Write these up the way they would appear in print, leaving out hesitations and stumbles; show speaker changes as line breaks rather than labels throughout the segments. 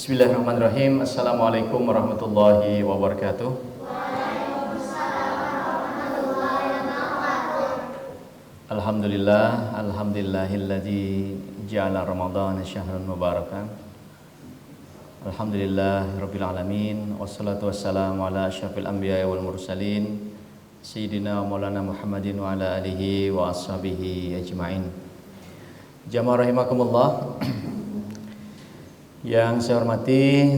Bismillahirrahmanirrahim. Assalamualaikum warahmatullahi wabarakatuh. Alhamdulillah, alhamdulillahilladzi ja'ala ramadhana syahran mubarakan. Alhamdulillah rabbil alamin, wassalatu wassalamu ala asyrafil anbiya'i wal mursalin sayyidina maulana Muhammadin wa ala alihi wa ashabihi ajmain. Jamaah rahimakumullah. Yang saya hormati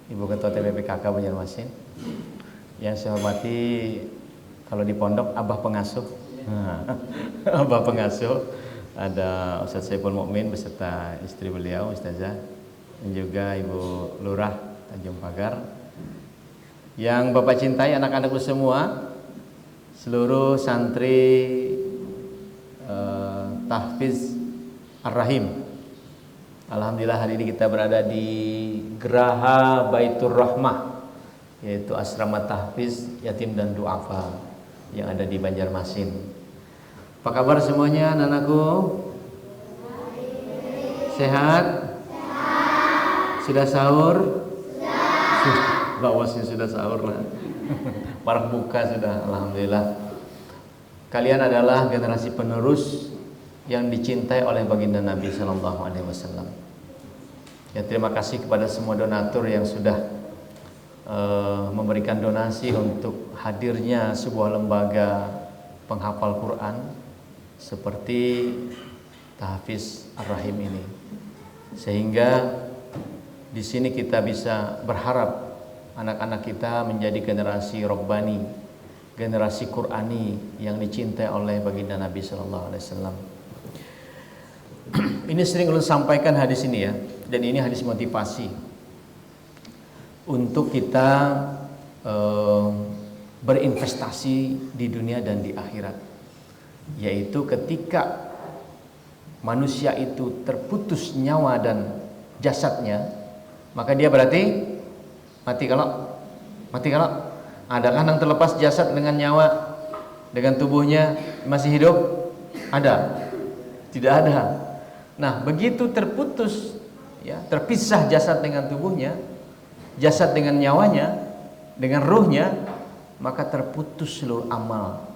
Ibu Ketua TPPKK Banjarmasin, yang saya hormati kalau di pondok Abah Pengasuh, Abah Pengasuh, ada Ustaz Saiful Mukmin beserta istri beliau Ustazah, dan juga Ibu Lurah Tanjung Pagar. Yang Bapak cintai anak-anakku semua, seluruh santri Tahfiz Ar-Rahim. Alhamdulillah hari ini kita berada di Geraha Baitur Rahmah, yaitu asrama tahfiz yatim dan duafa yang ada di Banjarmasin. Apa kabar semuanya anak-anakku? Sehat? Sudah sahur? Sudah. Bawasnya sudah sahur lah. Parak buka sudah, alhamdulillah. Kalian adalah generasi penerus yang dicintai oleh baginda Nabi Sallallahu Alaihi Wasallam. Ya, terima kasih kepada semua donatur yang sudah memberikan donasi untuk hadirnya sebuah lembaga penghafal Quran seperti Tahfiz Ar-Rahim ini, sehingga di sini kita bisa berharap anak-anak kita menjadi generasi Rabbani, generasi Qurani yang dicintai oleh baginda Nabi Sallallahu Alaihi Wasallam. Ini sering ulun sampaikan hadis ini ya, dan ini hadis motivasi untuk kita berinvestasi di dunia dan di akhirat, yaitu ketika manusia itu terputus nyawa dan jasadnya, maka dia berarti mati. Kalau adakah yang terlepas jasad dengan nyawa, dengan tubuhnya masih hidup? Ada? Tidak ada. Nah, begitu terputus, ya, terpisah jasad dengan tubuhnya, jasad dengan nyawanya, dengan ruhnya, maka terputus seluruh amal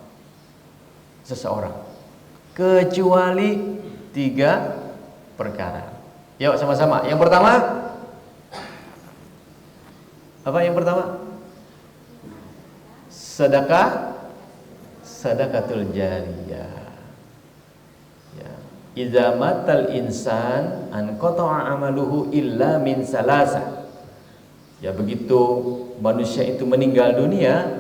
seseorang, kecuali 3 perkara. Yuk sama-sama. Yang pertama, apa yang pertama? Sedekah, sedekatul jariyah. Idza matal insan an qata'a amaluhu illa min salasa. Ya, begitu manusia itu meninggal dunia,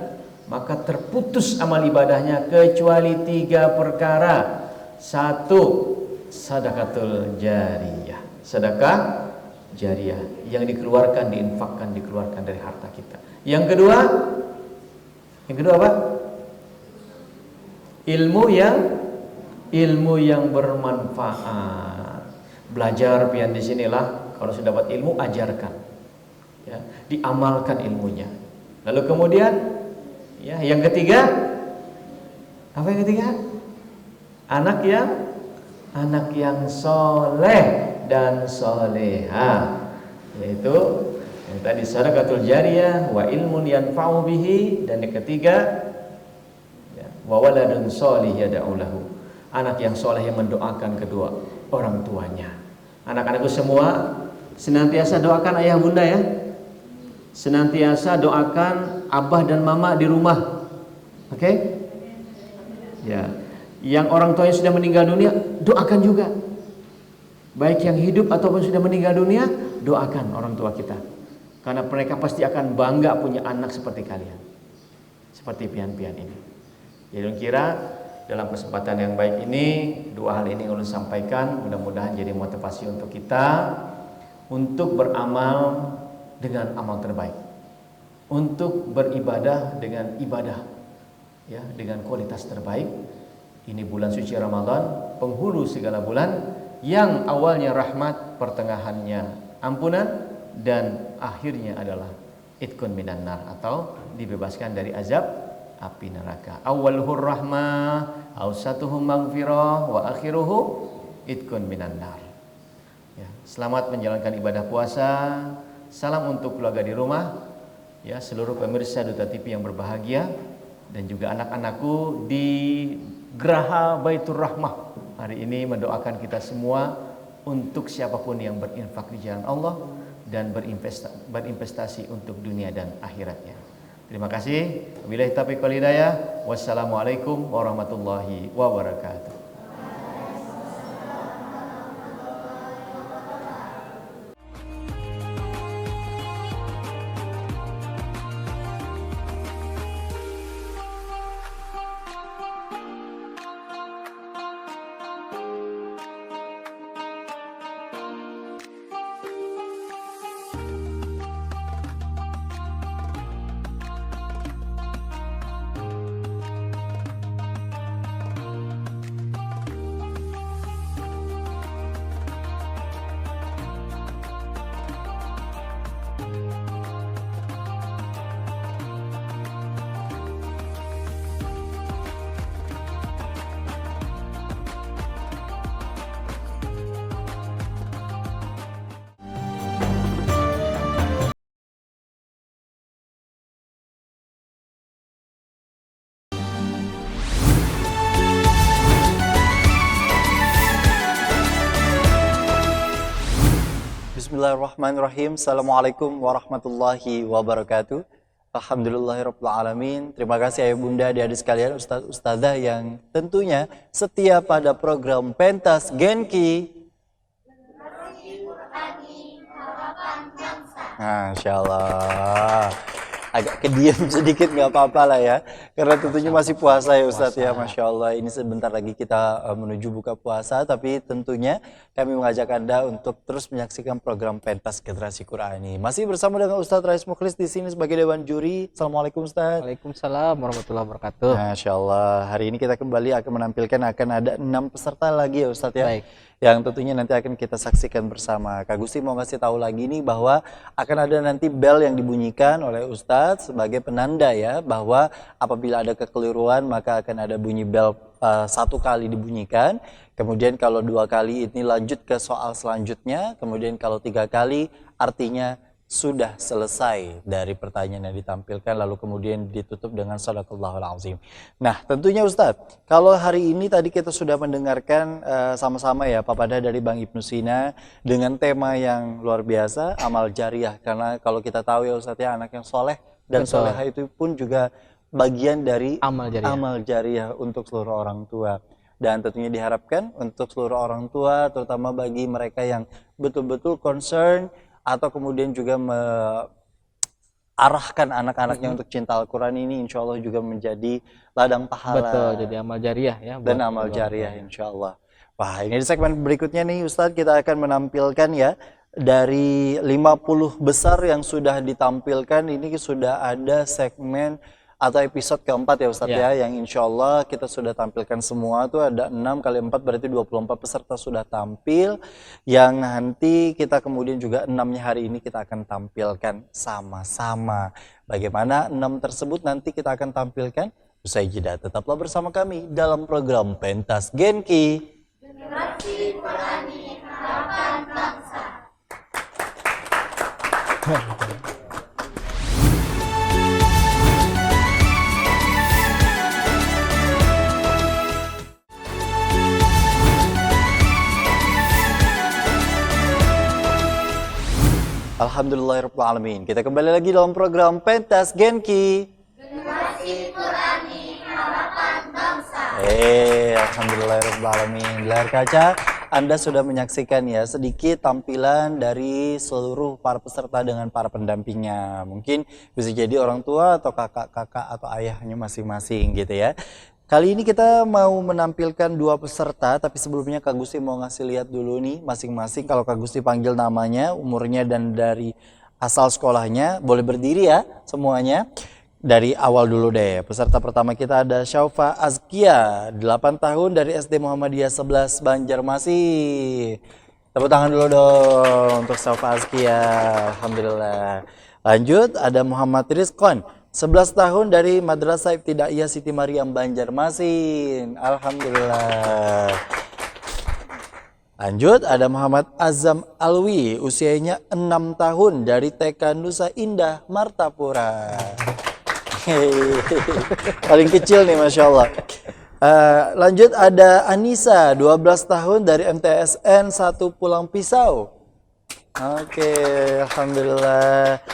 maka terputus amal ibadahnya kecuali 3 perkara. 1, sedekatul jariyah. Sedekah jariyah yang dikeluarkan, diinfakkan, dikeluarkan dari harta kita. Yang kedua apa? Ilmu yang bermanfaat. Belajar pian di sinilah, kalau sudah dapat ilmu ajarkan, ya, diamalkan ilmunya. Lalu kemudian, ya, yang ketiga, apa yang ketiga? Anak yang soleh dan soleha, yaitu yang tadi sedekatul jariyah, wa ilmun yanfa'u bihi, dan yang ketiga, ya, wa waladun sholih yad'u lahu. Anak yang soleh yang mendoakan kedua orang tuanya. Anak-anakku semua, senantiasa doakan ayah bunda ya. Senantiasa doakan abah dan mama di rumah. Oke? Ya. Yang orang tuanya sudah meninggal dunia, doakan juga. Baik yang hidup ataupun sudah meninggal dunia, doakan orang tua kita. Karena mereka pasti akan bangga punya anak seperti kalian. Seperti pian-pian ini. Jadi kira dalam kesempatan yang baik ini, 2 hal ini ulun sampaikan, mudah-mudahan jadi motivasi untuk kita untuk beramal dengan amal terbaik, untuk beribadah dengan ibadah, ya, dengan kualitas terbaik. Ini bulan suci Ramadan, penghulu segala bulan, yang awalnya rahmat, pertengahannya ampunan, dan akhirnya adalah itqun minan nar, atau dibebaskan dari azab api neraka. Awwaluhur rahmah, awsatuhu maghfirah, wa akhiruhu itqun minan nar. Ya, selamat menjalankan ibadah puasa. Salam untuk keluarga di rumah, ya, seluruh pemirsa Duta TV yang berbahagia, dan juga anak-anakku di Geraha Baitur Rahmah. Hari ini mendoakan kita semua untuk siapapun yang berinfak di jalan Allah dan berinvestasi untuk dunia dan akhiratnya. Terima kasih. Wabillahi taufiq wal hidayah. Wassalamualaikum warahmatullahi wabarakatuh.
Bismillahirrahmanirrahim. Assalamualaikum warahmatullahi wabarakatuh. Alhamdulillahirabbil alamin. Terima kasih ayah bunda, adik-adik sekalian, ustaz ustazah yang tentunya setia pada program Pentas Genki. Masya Allah. Agak kediam sedikit nggak apa-apa lah ya, karena tentunya masih puasa ya Ustadz ya. Masya Allah, ini sebentar lagi kita menuju buka puasa, tapi tentunya kami mengajak Anda untuk terus menyaksikan program Pentas Generasi Qurani. Masih bersama dengan Ustadz Rais Mukhlis di sini sebagai Dewan Juri. Assalamualaikum Ustadz.
Waalaikumsalam warahmatullahi wabarakatuh.
Masya Allah, hari ini kita kembali akan menampilkan, akan ada 6 peserta lagi ya Ustadz ya.
Baik.
Yang tentunya nanti akan kita saksikan bersama. Kak Gusti mau ngasih tahu lagi nih bahwa akan ada nanti bel yang dibunyikan oleh Ustadz sebagai penanda ya, bahwa apabila ada kekeliruan maka akan ada bunyi bel 1 kali dibunyikan. Kemudian kalau 2 kali ini lanjut ke soal selanjutnya. Kemudian kalau 3 kali artinya sudah selesai dari pertanyaan yang ditampilkan, lalu kemudian ditutup dengan Shadaqallahul Azim. Nah tentunya Ustadz, kalau hari ini tadi kita sudah mendengarkan sama-sama ya papadah dari Bang Ibnu Sina dengan tema yang luar biasa, amal jariah. Karena kalau kita tahu ya Ustadz ya, anak yang soleh dan solehah itu pun juga bagian dari amal jariah untuk seluruh orang tua. Dan tentunya diharapkan untuk seluruh orang tua, terutama bagi mereka yang betul-betul concern atau kemudian juga arahkan anak-anaknya untuk cinta Al-Quran ini, insya Allah juga menjadi ladang pahala.
Betul, jadi amal jariah ya.
Dan amal jariah insya Allah. Wah, ini di segmen berikutnya nih Ustadz, kita akan menampilkan ya, dari 50 besar yang sudah ditampilkan, ini sudah ada segmen atau episode keempat ya Ustadz ya, yang insya Allah kita sudah tampilkan semua. Tuh ada 6 kali 4 berarti 24 peserta sudah tampil, yang nanti kita kemudian juga 6-nya hari ini kita akan tampilkan sama-sama. Bagaimana 6 tersebut nanti kita akan tampilkan usai jeda. Tetaplah bersama kami dalam program Pentas Genki. Generasi Qurani Harapan Bangsa. Alhamdulillahirrahmanirrahim. Kita kembali lagi dalam program Pentas Genki. Generasi Qurani Harapan Bangsa. Alhamdulillahirrahmanirrahim. Di layar kaca Anda sudah menyaksikan ya sedikit tampilan dari seluruh para peserta dengan para pendampingnya. Mungkin bisa jadi orang tua atau kakak-kakak atau ayahnya masing-masing gitu ya. Kali ini kita mau menampilkan 2 peserta, tapi sebelumnya Kak Gusti mau ngasih lihat dulu nih masing-masing. Kalau Kak Gusti panggil namanya, umurnya, dan dari asal sekolahnya, boleh berdiri ya semuanya. Dari awal dulu deh. Peserta pertama kita ada Syaufa Azkia, 8 tahun dari SD Muhammadiyah 11 Banjarmasin. Tepuk tangan dulu dong untuk Syaufa Azkia. Alhamdulillah. Lanjut ada Muhammad Rizqan, 11 tahun dari Madrasah Ibtidaiyah Siti Maryam Banjarmasin. Alhamdulillah. Lanjut, ada Muhammad Azam Alwi, usianya 6 tahun dari TK Nusa Indah, Martapura. Paling kecil nih, Masya Allah. Lanjut, ada Anissa, 12 tahun dari MTSN 1 Pulang Pisau. Oke, Alhamdulillah.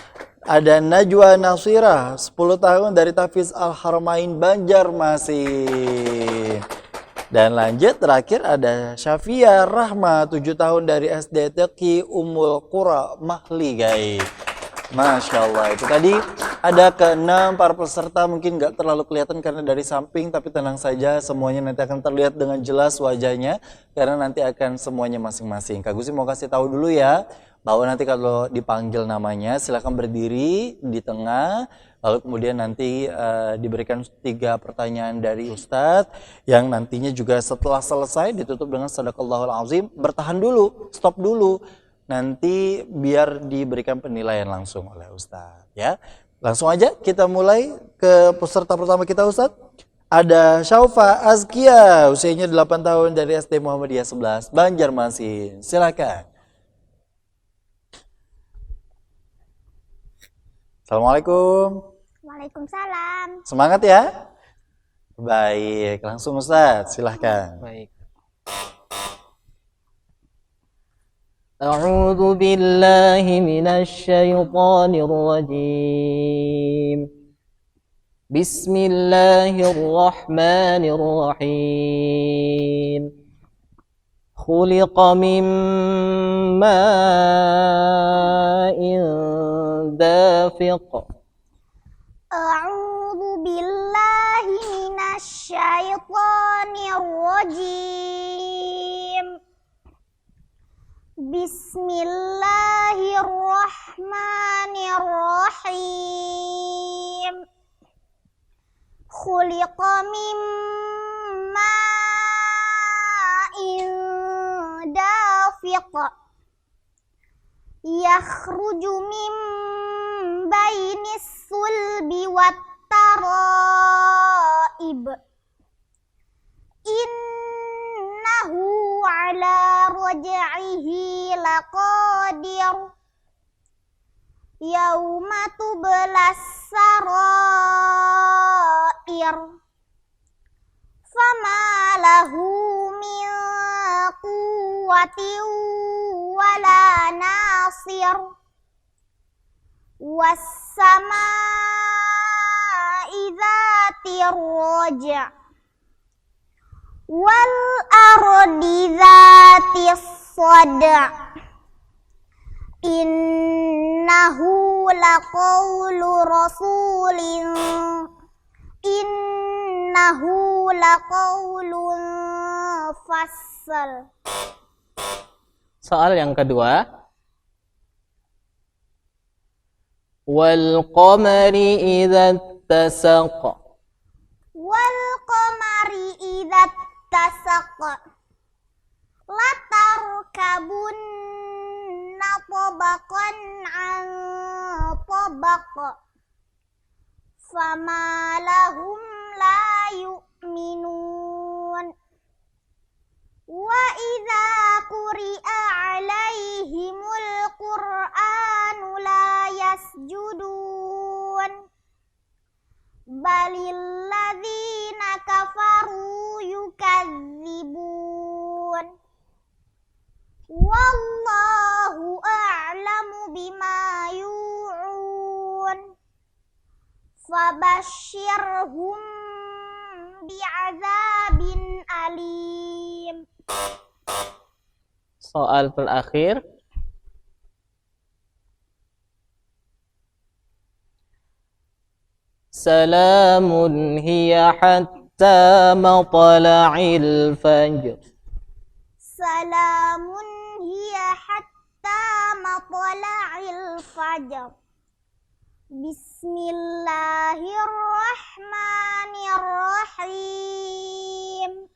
Ada Najwa Nasirah, 10 tahun dari Tafiz Al-Haramain, Banjarmasin. Dan lanjut, terakhir ada Syafia Rahma, 7 tahun dari SD Teki Ummul Qura, Mahli, guys. Masya Allah, itu tadi ada ke-6 para peserta, mungkin nggak terlalu kelihatan karena dari samping, tapi tenang saja, semuanya nanti akan terlihat dengan jelas wajahnya, karena nanti akan semuanya masing-masing. Kak Gusti mau kasih tahu dulu ya, bahwa nanti kalau dipanggil namanya, silakan berdiri di tengah, lalu kemudian nanti diberikan 3 pertanyaan dari Ustadz, yang nantinya juga setelah selesai ditutup dengan Sadaqallahul Azim, bertahan dulu, stop dulu. Nanti biar diberikan penilaian langsung oleh Ustadz ya. Langsung aja kita mulai ke peserta pertama kita, Ustadz. Ada Syaufa Azkia, usianya 8 tahun dari SD Muhammadiyah 11 Banjarmasin. Silakan. Assalamualaikum.
Waalaikumsalam.
Semangat ya. Baik, langsung Ustadz, silahkan.
Baik. أعوذ بالله من الشيطان الرجيم بسم الله الرحمن الرحيم خلق من ماء دافق
أعوذ بالله من الشيطان الرجيم بسم الله الرحمن الرحيم خلق من ماء دافق يخرج من بين الصلب والترائب إنه على رجعه لقادر يوم تبلى السرائر فما له من قوة ولا ناصر والسماء ذات الرجع والأرض ذات الصدع إنه لقول رسول فصل.
Soal yang kedua. Wal qamari idza tasaq.
Wal qamari idza tasaq. Latarkabunna tabaqan an tabaq. Fama lahum la yu'minun. Wa idza quri'a 'alaihimul qur'anu la yasjudun. Balil ladzina kafaru yukadzibun. Wallahu a'lamu bima yu'un. Fabashshirhum bi'adzabin alim.
Soal terakhir. Salamun hiya hatta matla'il fajr.
Salamun hiya hatta matla'il fajr. Bismillahirrahmanirrahim.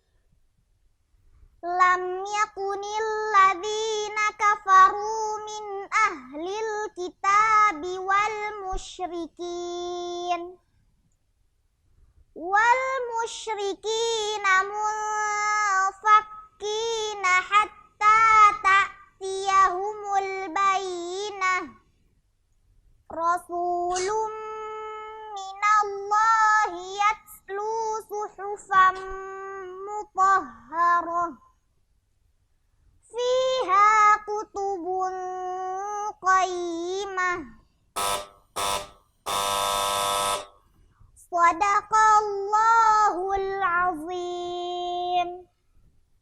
Lam yakunil ladzina kafaru min ahlil kitabi wal musyrikin munfakkina hatta qulubun qayyimah. Sadaqallahul azim.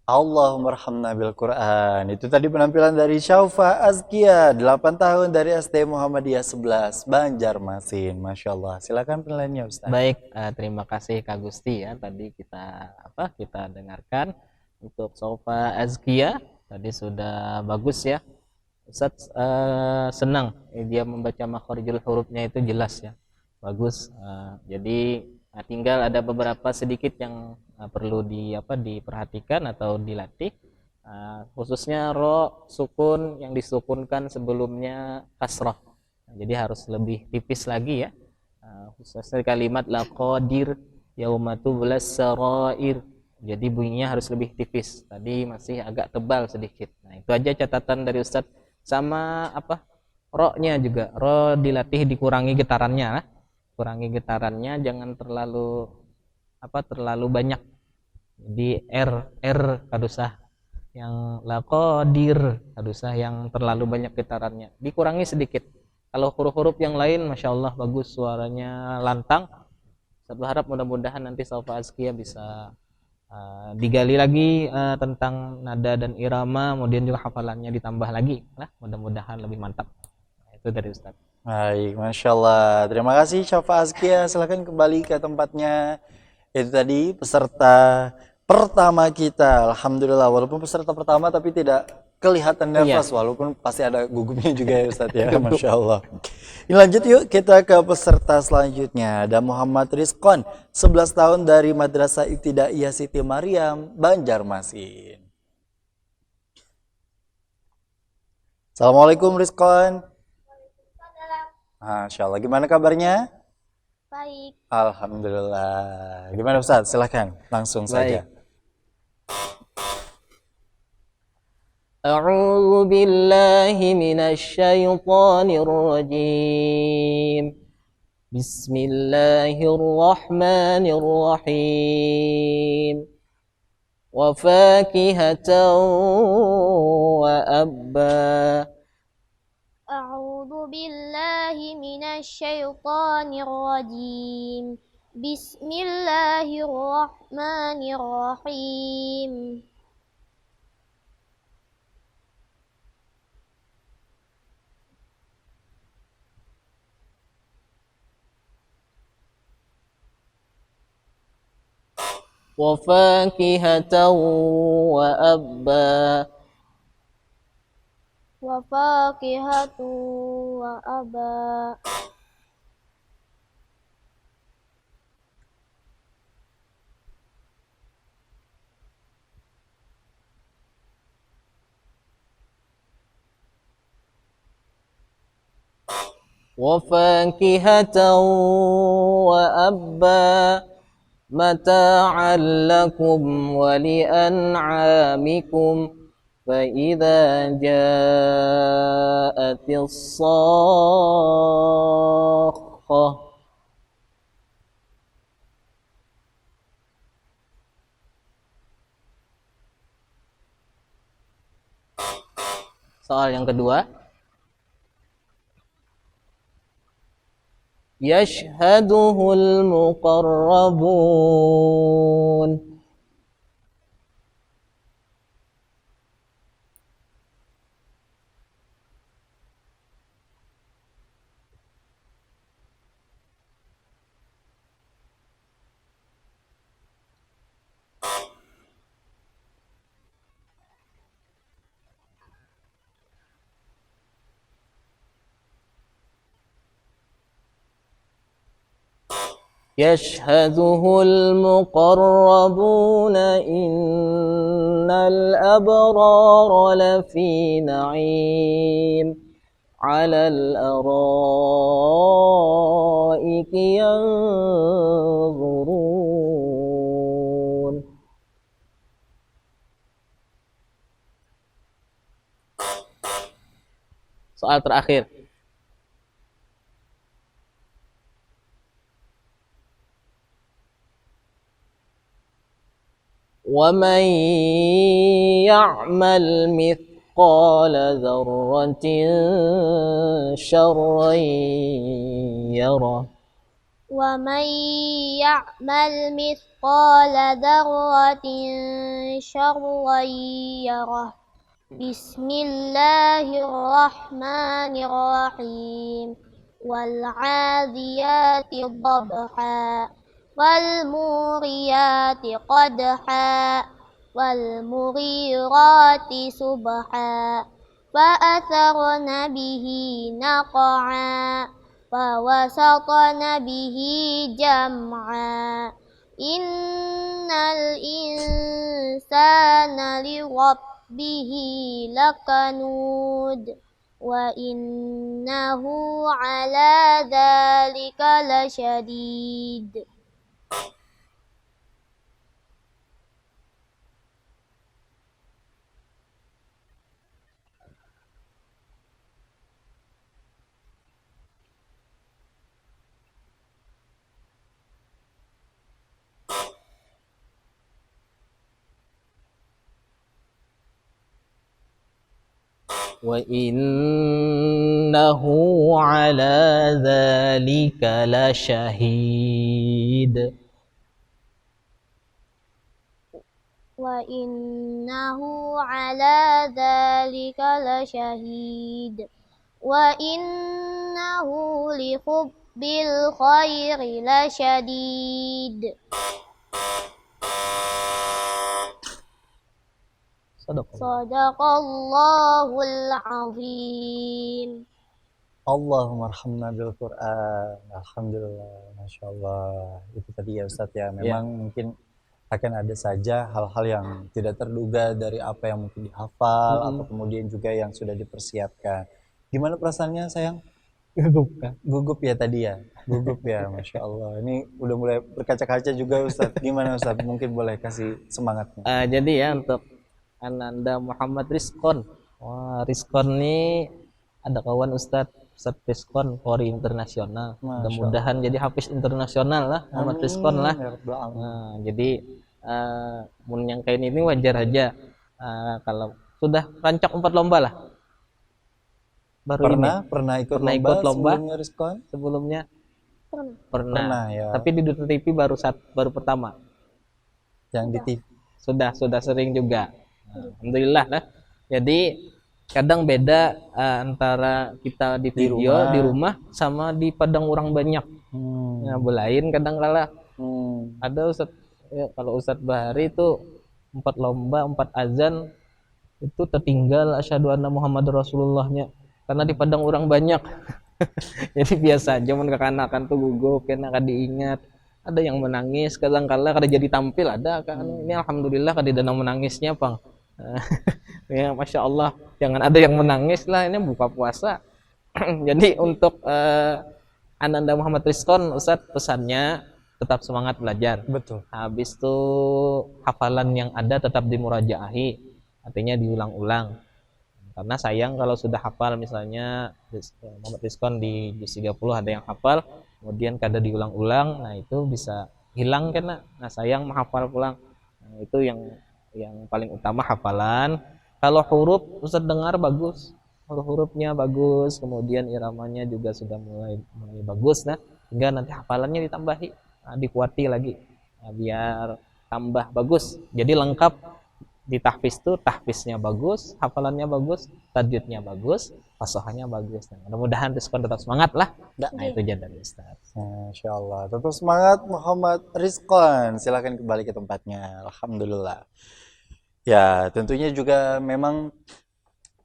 Allahumma arhamna bil Quran. Itu tadi penampilan dari Syaufa Azkia, 8 tahun dari SD Muhammadiyah 11 Banjarmasin. Masya Allah. Silakan penilaiannya Ustaz.
Baik, terima kasih Kak Gusti ya. Tadi kita dengarkan untuk Sofa Azkia tadi sudah bagus ya. Ustaz senang dia membaca makharijul hurufnya itu jelas ya. Bagus. Jadi tinggal ada beberapa sedikit yang perlu diperhatikan atau dilatih. Khususnya ro sukun yang disukunkan sebelumnya kasroh. Jadi harus lebih tipis lagi ya. Khususnya kalimat laqadir yaumatu belas sarair. Jadi bunyinya harus lebih tipis. Tadi masih agak tebal sedikit. Nah, itu aja catatan dari Ustadz. Sama ro-nya juga. Ro dilatih dikurangi getarannya lah. Kurangi getarannya, jangan terlalu banyak. Jadi R kadusah yang laqadir kadusah yang terlalu banyak getarannya. Dikurangi sedikit. Kalau huruf-huruf yang lain Masya Allah bagus, suaranya lantang. Saya berharap mudah-mudahan nanti Sofa Azkia bisa digali lagi tentang nada dan irama, kemudian juga hafalannya ditambah lagi lah, mudah-mudahan lebih mantap. Nah, itu dari Ustaz.
Baik, Masya Allah. Terima kasih Syafa Azkia. Silahkan kembali ke tempatnya. Itu tadi peserta pertama kita. Alhamdulillah, walaupun peserta pertama tapi tidak kelihatan nervous, walaupun pasti ada gugupnya juga ya Ustadz ya. Masya Allah. Ini lanjut yuk kita ke peserta selanjutnya. Ada Muhammad Rizqon, 11 tahun dari Madrasah Ibtidaiyah Siti Maryam, Banjarmasin. Assalamualaikum Rizqon. Masya Allah, gimana kabarnya?
Baik.
Alhamdulillah. Gimana Ustaz? Silahkan langsung saja.
A'udzu billahi minasy syaithanir rajim. Bismillahirrahmanirrahim. Wa fakihatan wa abba.
A'udzu billahi minasy syaithanir rajim. Bismillahirrahmanirrahim.
Wa fakihatan wa abba.
Wa fakihatu wa aba.
وفاكهة وأبا متاعا لكم ولأنعامكم فإذا جاءت الصاخة Soal yang kedua, yashhaduhul muqarrabun. يشهده المقربون إن الأبرار لفي نعيم على الأرائك ينظرون. Soal terakhir. ومن يعمل مثقال مثقال ذرة شرا يره
ومن يعمل مثقال ذرة شرا يره بسم الله الرحمن الرحيم والعاديات ضبحا والموريات قدحا والمغيرات صبحا فأثرن به نقعا فوسطن به جمعا إن الإنسان لربه لكنود وإنه على ذلك لشديد
وإنه على ذلك لشهيد
وإنه على ذلك لشهيد وإنه لحب الخير لشديد صدق الله العظيم.
Allahumma arhamna bil Quran. Alhamdulillah, Masya Allah. Itu tadi ya Ustadz ya, memang mungkin akan ada saja hal-hal yang tidak terduga dari apa yang mungkin dihafal atau kemudian juga yang sudah dipersiapkan. Gimana perasaannya sayang? Gugup ya tadi ya, gugup ya, Masya Allah. Ini udah mulai berkaca-kaca juga Ustadz. Gimana Ustadz? Mungkin boleh kasih semangatnya.
Jadi ya untuk Ananda Muhammad Rizkon. Wah, Rizkon ini ada kawan Ustadz Rizkon Polri Internasional. Mudah-mudahan jadi hafiz internasional lah, Muhammad Rizkon lah. Nah, jadi yang kayak ini wajar aja kalau sudah rancak 4 lomba lah. Baru
pernah ikut lomba
sebelumnya
pernah ya.
Tapi di Duta TV baru pertama.
Yang di TV
sudah sering juga. Alhamdulillah lah. Jadi kadang beda antara kita di video di rumah sama di padang orang banyak. Nah, belain kadang kala ada Ustadz ya, kalau Ustadz Bahari itu 4 lomba 4 azan itu tertinggal asyhadu anna Muhammad Rasulullahnya karena di padang orang banyak. Jadi biasa aja mun kekanakan tuh gugup kena kada diingat. Ada yang menangis kadang kala kada jadi tampil ada kan. Ini alhamdulillah kada ada menangisnya Pang. Ya Masya Allah, jangan ada yang menangis lah, ini buka puasa. Jadi untuk Ananda Muhammad Rizkon, Ustadz pesannya tetap semangat belajar.
Betul.
Habis itu hafalan yang ada tetap dimurajaahi, artinya diulang-ulang. Karena sayang kalau sudah hafal misalnya Muhammad Rizkon di juz 30 ada yang hafal, kemudian kada diulang-ulang, nah itu bisa hilang kan. Nah sayang menghafal pulang. Nah, itu yang paling utama hafalan. Kalau huruf Ustadz dengar bagus, kalau hurufnya bagus, kemudian iramanya juga sudah mulai bagus, nah hingga nanti hafalannya ditambahi, dikuati lagi, nah, biar tambah bagus. Jadi lengkap di tahfiz itu, tahfiznya bagus, hafalannya bagus, tajwidnya bagus, fasohanya bagus. Nah, mudah-mudahan Rizkon tetap semangat lah. Nah itu aja dari Ustadz.
Masya Allah, tetap semangat Muhammad Rizkon. Silakan kembali ke tempatnya. Alhamdulillah. Ya, tentunya juga memang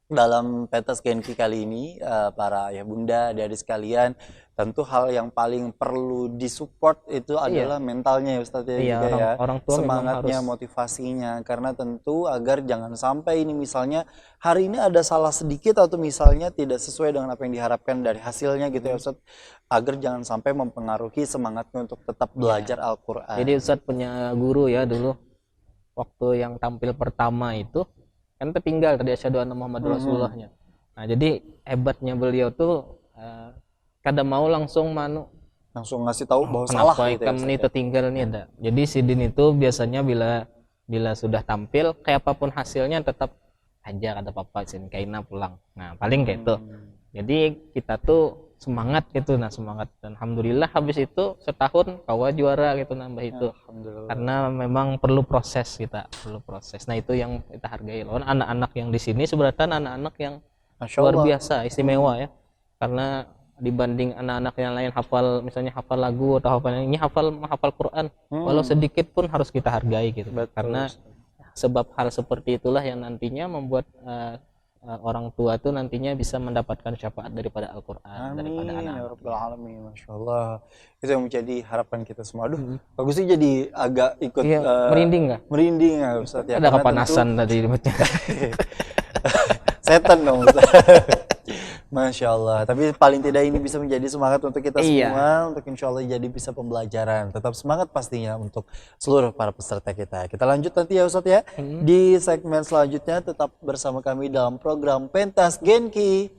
dalam pentas KNK kali ini para ayah bunda, adik-adik sekalian, tentu hal yang paling perlu disupport itu adalah mentalnya ya Ustadz ya, juga ya,
orang tua
semangatnya, motivasinya, karena tentu agar jangan sampai ini misalnya hari ini ada salah sedikit atau misalnya tidak sesuai dengan apa yang diharapkan dari hasilnya gitu ya Ustadz, agar jangan sampai mempengaruhi semangatnya untuk tetap belajar Al-Quran.
Jadi Ustadz punya guru ya dulu, waktu yang tampil pertama itu kan tertinggal tadi asyhadu anna Muhammad Rasulullahnya. Nah jadi hebatnya beliau tuh kadang mau langsung
ngasih tahu bahwa
salah
gitu ya,
ini tertinggal nih ada. Jadi sidin itu biasanya bila sudah tampil kayak apapun hasilnya tetap ajar ada papa sini kaina pulang. Nah paling kayak itu. Jadi kita tuh semangat gitu, nah semangat, dan alhamdulillah habis itu setahun kawa juara gitu nambah itu.
Alhamdulillah.
Karena memang perlu proses, kita perlu proses. Nah itu yang kita hargai loh, anak-anak yang di sini sebenarnya anak-anak yang
Masya
luar
Allah.
biasa istimewa ya, karena dibanding anak-anak yang lain hafal, misalnya hafal lagu atau hafal ini, hafal Quran walau sedikit pun harus kita hargai gitu.
Betul.
Karena sebab hal seperti itulah yang nantinya membuat orang tua tuh nantinya bisa mendapatkan syafaat daripada Al-Quran, daripada
Amin
anak-anak.
ya Rabbal Alamin. Masya Allah, itu yang menjadi harapan kita semua. Aduh, Pak Gusti jadi agak ikut
Iya, merinding nggak?
merinding ya Ustaz ya.
Ada
Karena
kepanasan
tentu-
tadi ribetnya.
setan dong Ustaz. Masya Allah, tapi paling tidak ini bisa menjadi semangat untuk kita
Iya.
semua, untuk insya Allah jadi bisa pembelajaran. Tetap semangat pastinya untuk seluruh para peserta kita. Kita lanjut nanti ya Ustadz ya. Di segmen selanjutnya tetap bersama kami dalam program Pentas Genki.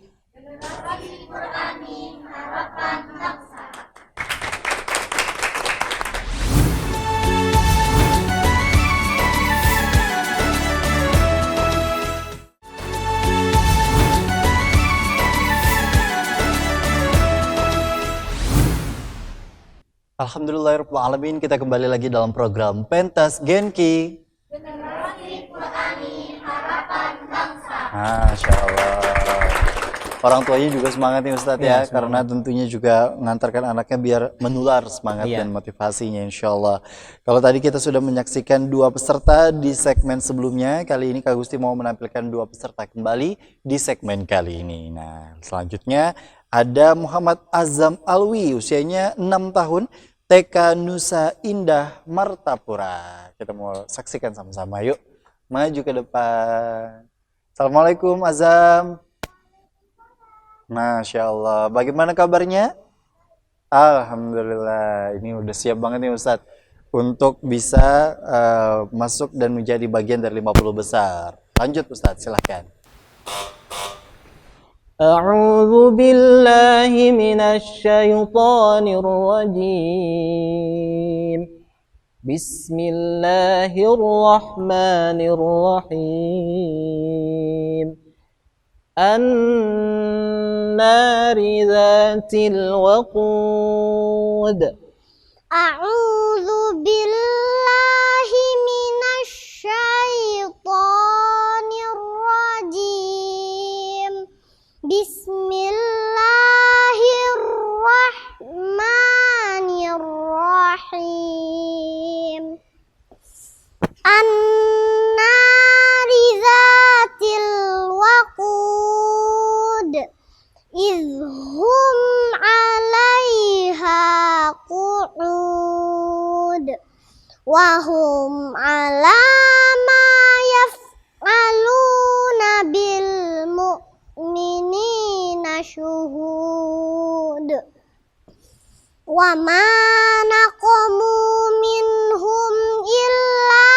Alhamdulillahirrahmanirrahim, kita kembali lagi dalam program Pentas Genki. Masya Allah. Orang tuanya juga semangat nih Ustadz ya, karena tentunya juga mengantarkan anaknya biar menular semangat dan motivasinya insya Allah. Kalau tadi kita sudah menyaksikan dua peserta di segmen sebelumnya, kali ini Kak Gusti mau menampilkan dua peserta kembali di segmen kali ini. Nah, selanjutnya ada Muhammad Azam Alwi, usianya 6 tahun, TK Nusa Indah Martapura. Kita mau saksikan sama-sama, yuk maju ke depan. Assalamualaikum Azam. Masya Allah, bagaimana kabarnya? Alhamdulillah, ini udah siap banget nih Ustadz untuk bisa masuk dan menjadi bagian dari 50 besar. Lanjut Ustadz, silahkan.
A'udzu billahi minasyaitonir rajim. Bismillahirrahmanirrahim. An-nari dzatil waqud.
A'udzu billahi minasyaitonir rajim. Bismillahirrahmanirrahim. An-nari dzatil waqud. Idhum 'alaiha qu'ud. Wa hum 'ala ma yaf'aluna bil mu'minina syuhud. Wa ma naqamu minhum illa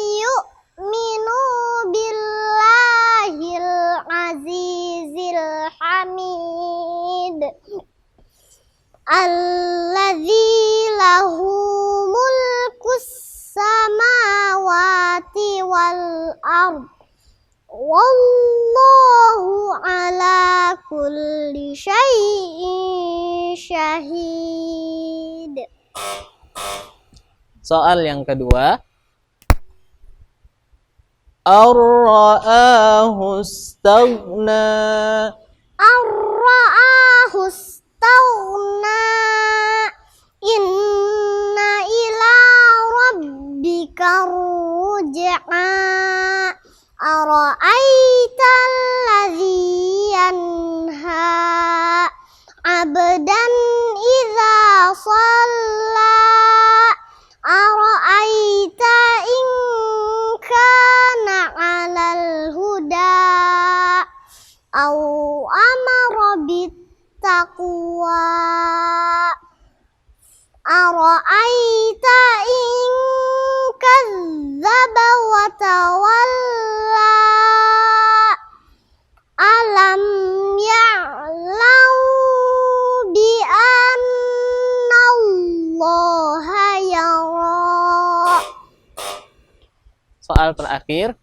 ayyu'minu billahil azizil hamid alladzi lahu mulkus samawati wal ard. Wallahu ala kulli syai'in syahid.
Soal yang kedua. Ar-ra'ahu istaghna.
Ar-ra'ahu istaghna. Inna ila rabbika ruj'a. Ara'aita alladhi yanha 'abdan idza shalla. Ara'aita in kana 'alal huda aw amara bittaqwa. Ara'aita in kadzdzaba wa tawalla. Alam ya'lam bi anna Allaha yara.
soal terakhir.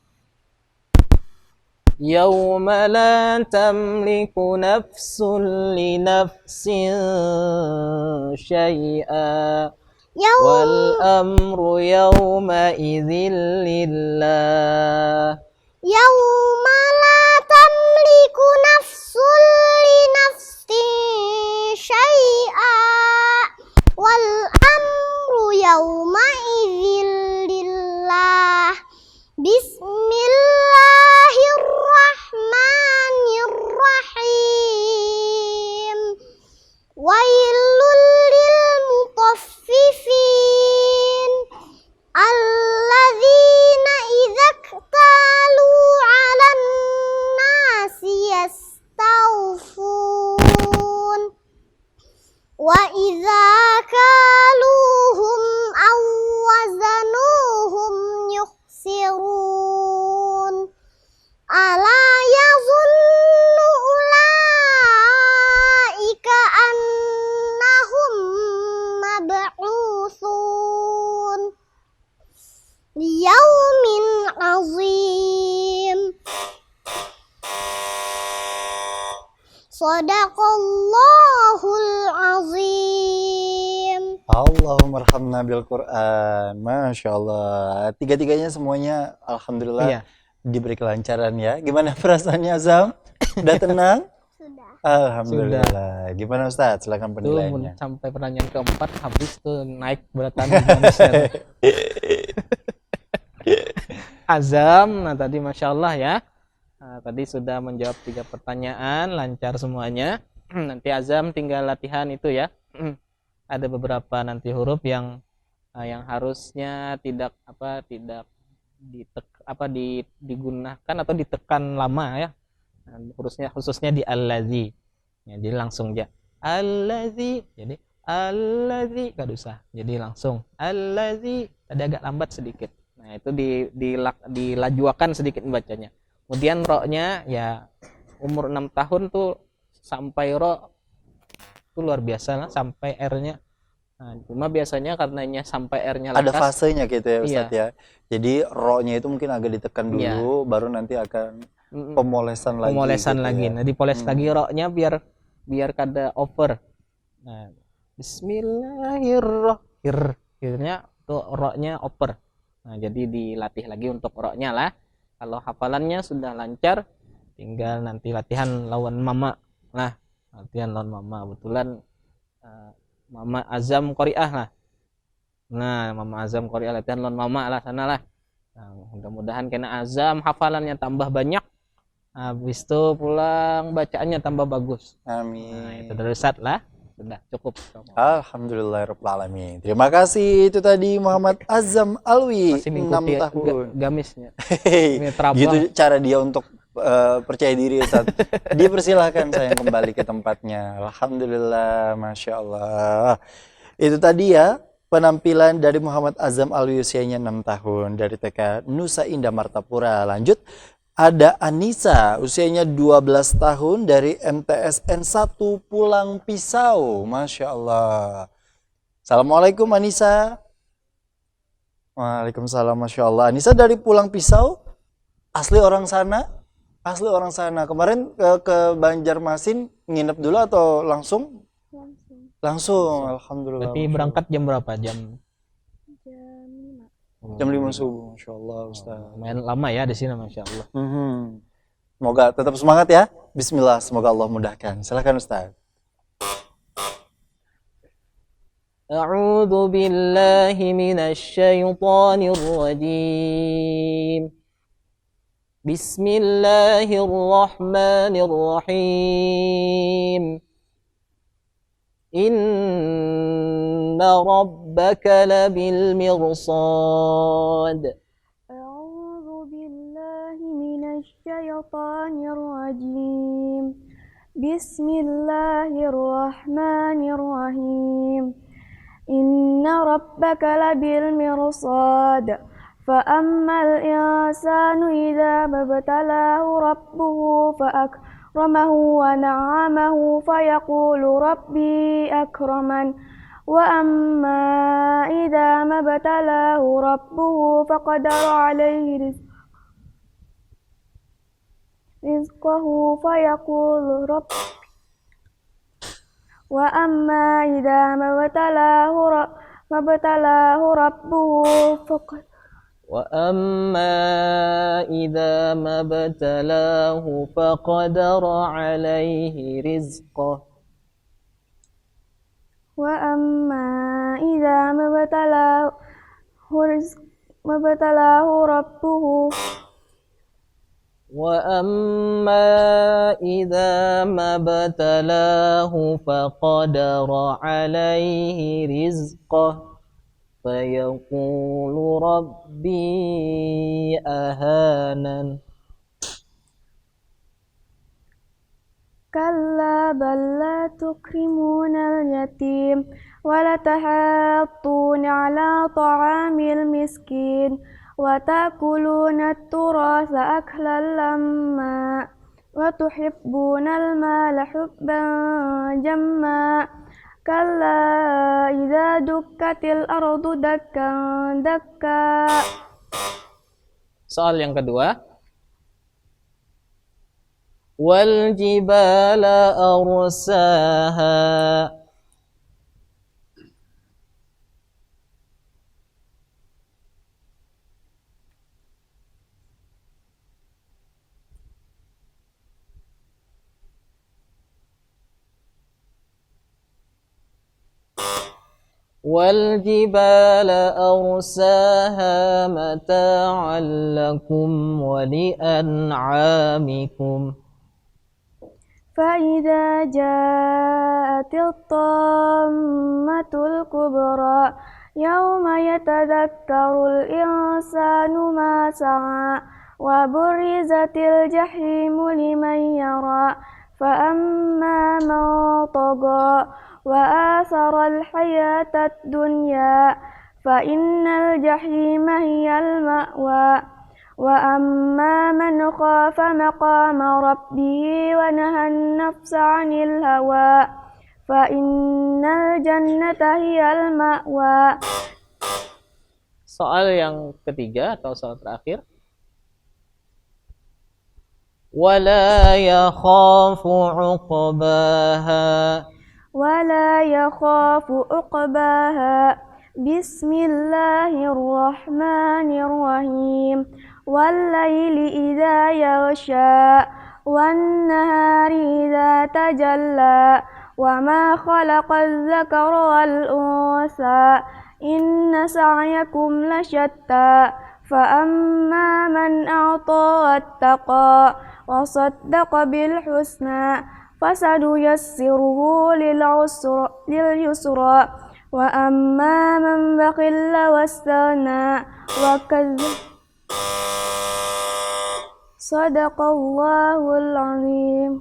Yauma la tamliku nafsun li nafsin syai'a wal amru yauma idzil lillah.
Yauma la tamliku nafsun li nafsin syai'a wal amru yauma idzin lillah. Bismillahirrahmanirrahim. Wailul lil mutaffifin alladzina idza iktalu 'alan nasi yastawfun wa idza kaluhum aw wazanuhum yukhsirun. Ala yazunnu ulaika annahum mab'utsun liyaumin azim. Sadaqallahul azim.
Allahumma arhamna bil Quran. Masya Allah. Tiga-tiganya semuanya alhamdulillah
Iya.
diberi kelancaran ya. Gimana perasaannya Azam? Udah tenang?
Sudah.
Alhamdulillah. Gimana Ustaz? Silakan
Tuh
penilaiannya.
sampai pertanyaan keempat habis tuh naik berat manusia. Azam, nah tadi Masya Allah ya. Nah, tadi sudah menjawab 3 pertanyaan, lancar semuanya. Nanti Azam tinggal latihan itu ya. Ada beberapa nanti huruf yang harusnya tidak digunakan atau ditekan lama ya. Nah, khususnya di allazi. Ya, jadi langsung aja. Allazi. Jadi allazi enggak usah. Jadi langsung allazi. Tadi agak lambat sedikit. Nah, itu dilajuakan sedikit bacanya. Kemudian ro-nya ya umur 6 tahun tuh sampai ro itu luar biasa lah, sampai R-nya. Nah, cuma biasanya karenanya sampai R-nya
Ada
lekas.
fasenya gitu ya Ustaz
Iya.
ya. Jadi ro-nya itu mungkin agak ditekan
Iya.
dulu, baru nanti akan
Mm-mm.
pemolesan lagi.
Pemolesan
gitu
lagi.
ya.
Nah, dipoles lagi ro-nya biar kada over. Nah, Bismillahirrahmanirrahim. Akhirnya tuh ro-nya over. Nah, jadi dilatih lagi untuk ro-nya lah. Kalau hafalannya sudah lancar, tinggal nanti latihan lawan mama. Nah, latihan lawan mama. Kebetulan Mama Azam Qori'ah lah. Nah, Mama Azam Qori'ah latihan lawan mama lah sana lah. Nah, mudah-mudahan kena Azam hafalannya tambah banyak. Habis itu pulang bacaannya tambah bagus.
Amin.
Nah, itu dari Ustaz lah. Sudah cukup.
Alhamdulillahirabbil alamin. Terima kasih, itu tadi Muhammad Azam Alwi,
Masih
6
mengikuti
tahun.
gamisnya.
Hehehe.
Ini terabang.
Gitu cara dia untuk percaya diri Ustaz. Dipersilahkan saya kembali ke tempatnya. Alhamdulillah, Masya Allah. Itu tadi ya penampilan dari Muhammad Azam Alwi, usianya 6 tahun dari TK Nusa Indah Martapura. Lanjut, ada Anissa, usianya 12 tahun dari MTSN 1 Pulang Pisau. Masya Allah. Assalamualaikum Anissa. Waalaikumsalam. Masya Allah. Anissa dari Pulang Pisau, asli orang sana? Asli orang sana. Kemarin ke Banjarmasin nginep dulu atau langsung? Langsung. Alhamdulillah.
Berarti
Masya
berangkat jam berapa? Jam
Allah. Jam 5 subuh. Masya Allah Ustaz.
lumayan lama ya di sini, Masya Allah.
Semoga tetap semangat ya. Bismillah, semoga Allah mudahkan. Silakan Ustaz.
A'udzu billahi minasy syaithanir rajim. Bismillahirrahmanirrahim. Inna rabbaka labil mirsad.
أعوذ بالله من الشيطان الرجيم بسم الله الرحمن الرحيم إن ربك لبالمرصاد فأما الإنسان إذا ما ابتلاه ربه فأكرمه ونعمه فيقول ربي أكرمن وأما إذا ما ابتلاه ربه فقدر عليه رزقه فيقول رب وأما إذا ما ابتلاه ربه فقدر
وأما إذا ما ابتلاه فقدر عليه رزقه
وأما إذا ما ابتلاه ربه
وأما إذا ما ابتلاه فقدر عليه رزقه فيقول ربي أهانن
كلا بل لا تكرمون اليتيم ولا تحاضون على طعام المسكين وتأكلون التراث أكلا لما وتحبون المال حبا جما كلا إذا دكت الأرض دكا دكا.
Soal yang kedua, wal jibala arsaha والجبال أرساها متاعا لكم ولأنعامكم
فإذا جاءت الطامة الكبرى يوم يتذكر الإنسان ما سعى وبرزت الجحيم لمن يرى فأما من طغى وآثر الحياة الدنيا فإن الجحيم هي المأوى وأما من خاف مقام ربه ونهى النفس عن الهوى فإن الجنة هي المأوى.
Soal yang ketiga atau soal terakhir, wala yakhafu uqbaha
ولا يخاف عقباها بسم الله الرحمن الرحيم والليل إذا يغشى والنهار إذا تجلى وما خلق الذكر والأنثى إن سعيكم لشتى فأما من أعطى واتقى وصدق بالحسنى فسنيسره لليسرى وأما من بخل واستغنى وكذب صدق الله العظيم.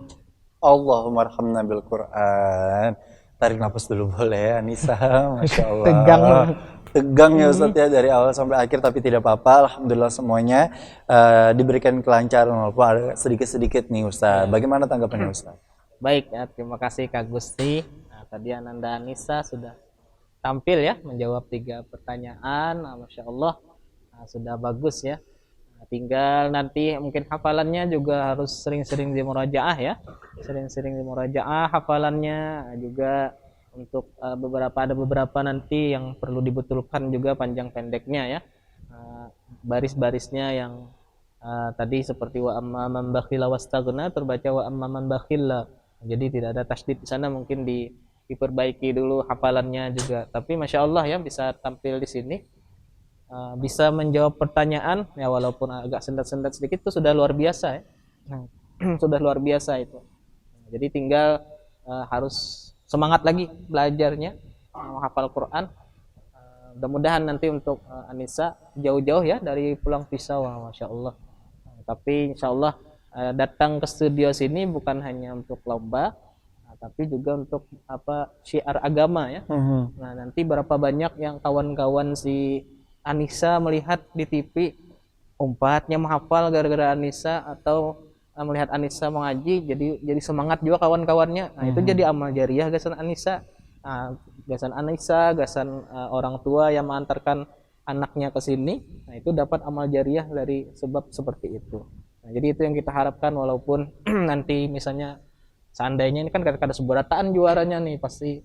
Allahumma arhamna bil Quran. Tarik nafas dulu boleh Anissa, Masya Allah. Tegang ya Ustadz ya dari awal sampai akhir, tapi tidak apa-apa. Alhamdulillah semuanya diberikan kelancaran walaupun ada sedikit-sedikit nih Ustadz. Bagaimana tanggapannya Ustadz?
Baik ya, terima kasih Kak Gusti. Nah, tadi Ananda Anissa sudah tampil ya menjawab 3 pertanyaan. Nah, Masya Allah, sudah bagus ya. Nah, tinggal nanti mungkin hafalannya juga harus sering-sering dimurajaah ya, sering-sering dimurajaah hafalannya. Juga untuk ada beberapa nanti yang perlu dibetulkan juga panjang pendeknya ya, baris-barisnya yang tadi seperti wa amma man bakhila wastaghna terbaca wa amma man bakhila. Jadi tidak ada tasydid di sana, mungkin diperbaiki dulu hafalannya juga. Tapi Masya Allah ya, bisa tampil di sini, bisa menjawab pertanyaan ya, walaupun agak sendat-sendat sedikit, itu sudah luar biasa ya. Sudah luar biasa itu. Jadi tinggal harus semangat lagi belajarnya, menghafal Quran. Mudah-mudahan nanti untuk Anissa jauh-jauh ya dari Pulang Pisau, Masya Allah. Tapi Insya Allah datang ke studio sini bukan hanya untuk lomba, tapi juga untuk syiar agama ya. Nah, nanti berapa banyak yang kawan-kawan si Anissa melihat di TV umpatnya menghafal gara-gara Anissa, atau melihat Anissa mengaji jadi semangat juga kawan-kawannya. Nah, itu jadi amal jariah guys Anissa. Nah, gasan Anissa, gasan orang tua yang mengantarkan anaknya ke sini, nah itu dapat amal jariah dari sebab seperti itu. Nah, jadi itu yang kita harapkan, walaupun nanti misalnya seandainya ini kan ada seberataan juaranya nih, pasti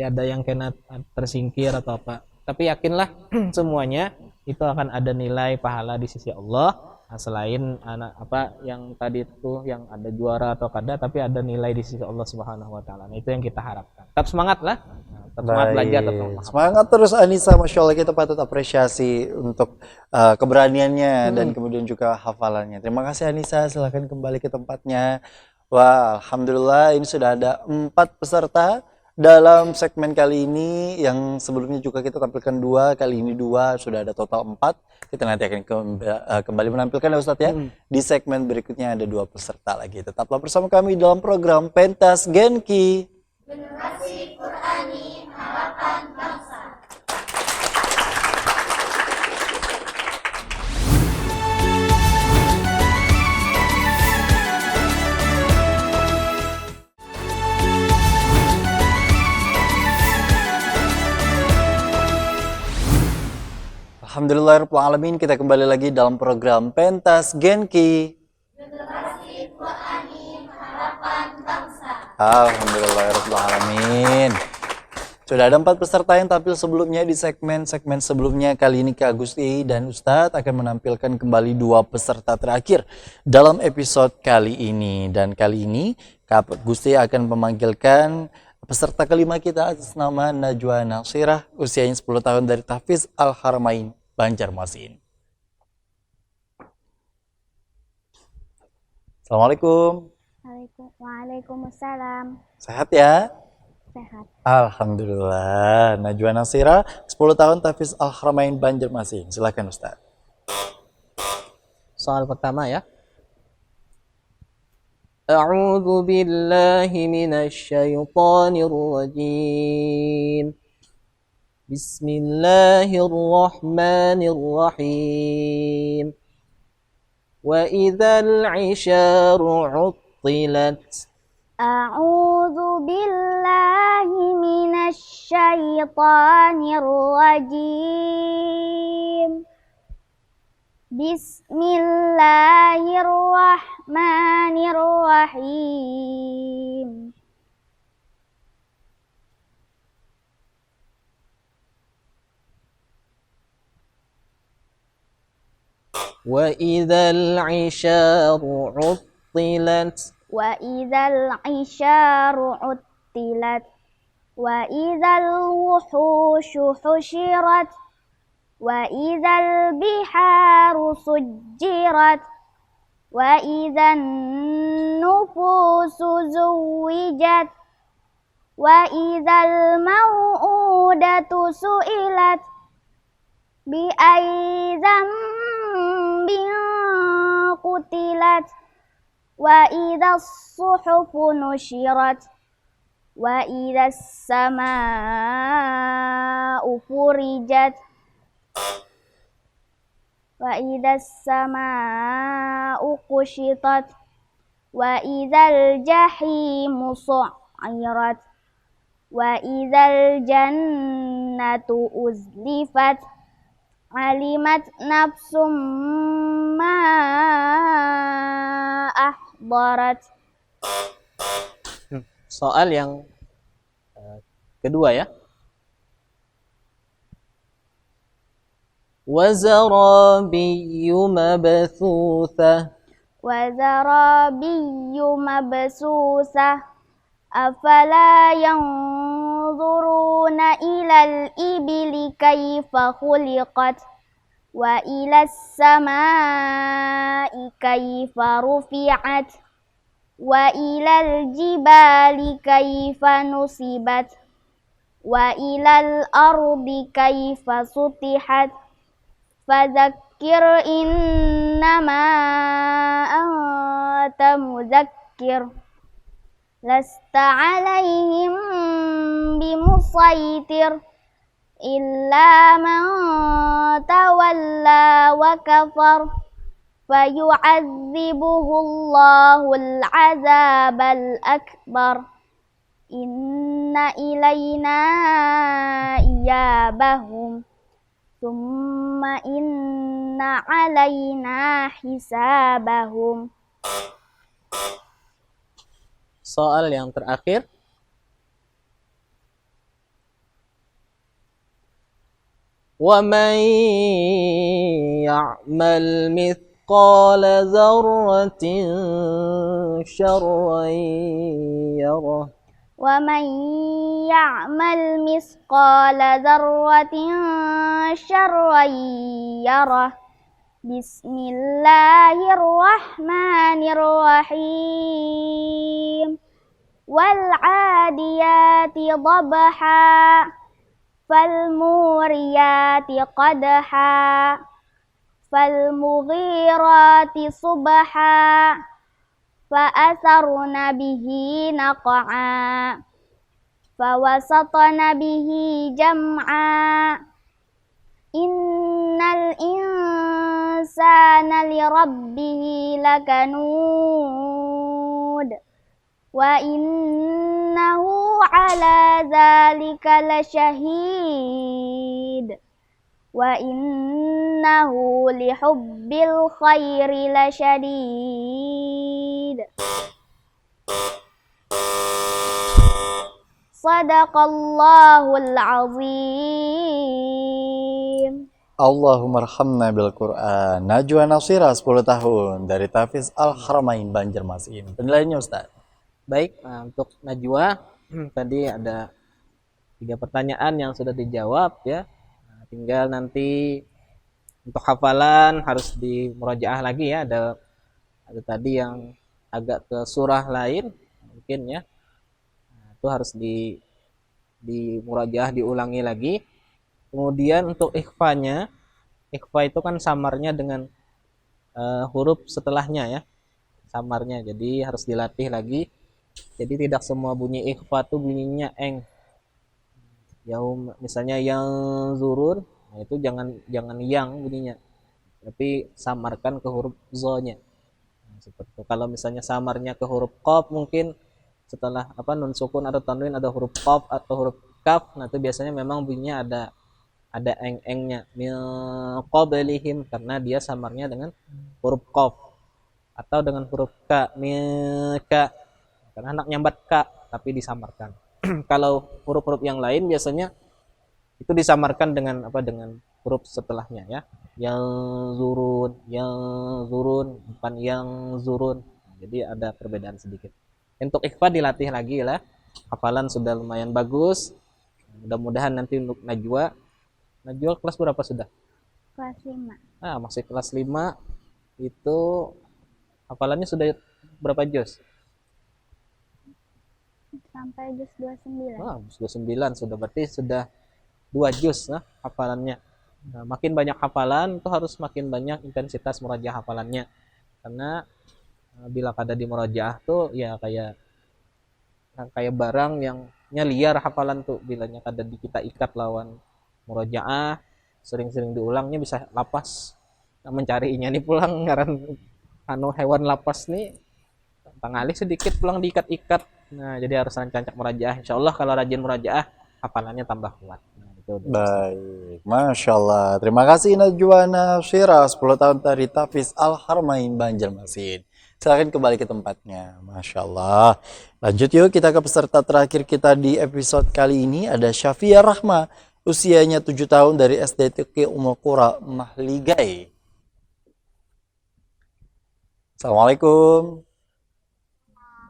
ada yang kena tersingkir atau apa. Tapi yakinlah semuanya itu akan ada nilai pahala di sisi Allah. Nah, selain anak apa yang tadi itu yang ada juara atau kada, tapi ada nilai di sisi Allah Subhanahu wa taala. Nah, itu yang kita harapkan. Tetap semangat lah. Nah, tetap semangat belajar, tetap
semangat terus Anissa, Masya Allah, kita patut apresiasi untuk keberaniannya dan kemudian juga hafalannya. Terima kasih Anissa, silahkan kembali ke tempatnya. Wah, Alhamdulillah ini sudah ada 4 peserta dalam segmen kali ini. Yang sebelumnya juga kita tampilkan 2, kali ini 2, sudah ada total 4. Kita nanti akan kembali menampilkan ya Ustadz ya. Di segmen berikutnya ada 2 peserta lagi. Tetaplah bersama kami dalam program Pentas Genki. Generasi Qur'ani Harapan Bangsa. Alhamdulillahirrahmanirrahim, kita kembali lagi dalam program Pentas Genki. Generasi Qur'ani Harapan Bangsa. Alhamdulillahirrahmanirrahim. Sudah ada 4 peserta yang tampil sebelumnya di segmen-segmen sebelumnya. Kali ini Kak Gusti dan Ustadz akan menampilkan kembali 2 peserta terakhir dalam episode kali ini. Dan kali ini Kak Gusti akan memanggilkan peserta kelima kita atas nama Najwa Nasirah, usianya 10 tahun dari Tahfiz Al-Haramain, Banjarmasin. Assalamualaikum.
Waalaikumsalam.
Sehat ya?
Sehat.
Alhamdulillah. Najwa Nasirah, 10 tahun Tahfiz Al-Haramain, Banjarmasin. Silakan Ustaz.
Soal pertama ya. A'udzu billahi minasy syaithanir rajim. Bismillahirrahmanirrahim. Wa idzal 'isyaru 'uttilat.
A'udzu billahi minasy syaithanir rajim. Bismillahirrahmanirrahim.
Wa idzal 'isyaru 'uttilat.
Wa idzal 'isyaru 'uttilat. Wa idzal wuhushu husyirat. Wa idzal biharu sujjirat. Wa idzan nufusu zuwijat. Wa idzal mau'udatu su'ilat. Bi ayyi dzambin qutilat. Wa idzas suhufu nusyirat. Wa idzas samaa'u furijat. Wa idzas samaa'u kushitat. Wa idzal jahimu su'irat. Wa idzal jannatu uzlifat. Alimat nafsum ma ahdarat.
Soal yang kedua ya. Wazarabiyyu mabthuthah.
Wazarabiyyu mabsusah. Afala yanzuruna ilal ibili kaifa khuliqat. Wa ilas samai kaifa rufi'at. Wa ilal jibali kaifa nusibat. Wa ilal ardi kaifa sutihat. Fadzakir innama anta muzakkir. Lasta alaihim bimusaitir. Illa man tawalla wa kafar. Fayu'adzibuhu Allahul azabal akbar. Inna inna ilayna iyabahum summa inna alayna hisabahum.
Soal yang terakhir. وَمَنْ يَعْمَلْ مِثْقَالَ ذَرَّةٍ شَرًّا يَرَهُ
وَمَنْ يَعْمَلْ مِثْقَالَ ذَرَّةٍ شَرًّا يَرَهُ. Bismillahirrahmanirrahim. Wal-'adiyati dhabha falmuriyati qadha falmughirati subha fa'atharna bihi naq'a fawasatna bihi jam'a. Innal insana lirabbihi lakanud wa innahu ala dzalika lasyahid wa innahu lihubbil khairi lasyadid. Sadaqallahul azim.
Allahumma arhamna bil Quran. Najwa Nasira 10 tahun dari Tafiz Al-Haramain Banjarmasin. Penilaiannya Ustaz.
Baik, untuk Najwa tadi ada 3 pertanyaan yang sudah dijawab ya. Tinggal nanti untuk hafalan harus dimurajaah lagi ya. Ada tadi yang agak ke surah lain mungkin ya. Itu harus dimurajaah diulangi lagi. Kemudian untuk ikhfanya, ikhfa itu kan samarnya dengan huruf setelahnya ya, samarnya. Jadi harus dilatih lagi. Jadi tidak semua bunyi ikhfa itu bunyinya eng. Misalnya yang zurun, nah itu jangan yang bunyinya, tapi samarkan ke huruf zo-nya. Nah, seperti itu. Kalau misalnya samarnya ke huruf qaf, mungkin setelah nun sukun atau tanwin ada huruf qaf atau huruf kaf, nah itu biasanya memang bunyinya ada eng-engnya, min qablihim, karena dia samarnya dengan huruf qaf atau dengan huruf ka, mika, karena anak nyambat ka tapi disamarkan. Kalau huruf-huruf yang lain biasanya itu disamarkan dengan dengan huruf setelahnya ya, yang zurun bukan yang zurun. Jadi ada perbedaan sedikit. Untuk ikhfa dilatih lagi lah, hafalan sudah lumayan bagus. Mudah-mudahan nanti untuk Najwa kelas berapa sudah?
Kelas 5.
Masih kelas 5. Itu hafalannya sudah berapa juz?
Sampai juz 29.
Juz 29 sudah, berarti sudah 2 juz hafalannya. Nah, makin banyak hafalan itu harus makin banyak intensitas murajaah hafalannya. Karena bila kada di murajaah tuh ya kayak barang yang liar hafalan tuh, bilanya kada kita ikat lawan murajaah, sering-sering diulangnya bisa lapas. Nah, mencarinya nih pulang ngaran hewan lapas nih tangalih sedikit pulang diikat-ikat. Nah, jadi harus rancak murajaah. Insyaallah kalau rajin murajaah hafalannya tambah kuat. Nah, itu
baik, Masya Allah. Terima kasih Najwa Nasira 10 tahun dari Tafiz Al-Haramain Banjarmasin. Silakan kembali ke tempatnya. Masya Allah. Lanjut yuk kita ke peserta terakhir kita di episode kali ini. Ada Syafia Rahma, usianya 7 tahun dari SDTK Ummul Qura Mahligai. Assalamualaikum.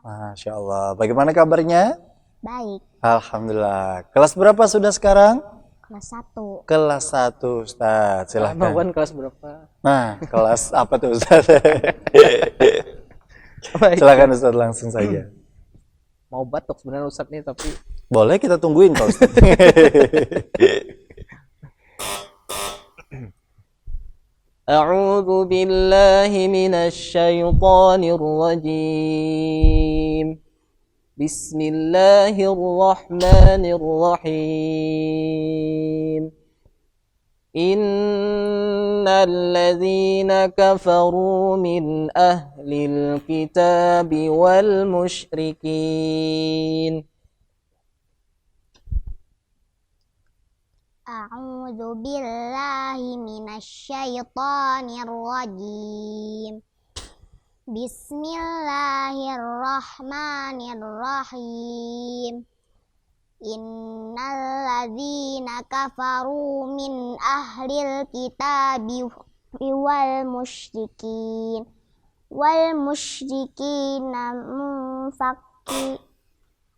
Masya Allah. Bagaimana kabarnya?
Baik.
Alhamdulillah. Kelas berapa sudah sekarang?
Kelas 1.
Kelas 1 Ustaz. Silahkan.
Wan kelas berapa?
Nah, kelas apa tuh Ustaz? Silakan Ustaz, langsung saja.
Mau batuk sebenarnya Ustaz nih, tapi
boleh kita tungguin Pak Ustaz.
A'udzu billahi minasy syaithanir rajim. Bismillahirrahmanirrahim. Innal ladzina kafaru min ahlil kitabi wal musyrikin
A'udzu billahi minasyaitonir rajim. Bismillahirrahmanirrahim. Innal ladzina kafaru min ahlil kitabi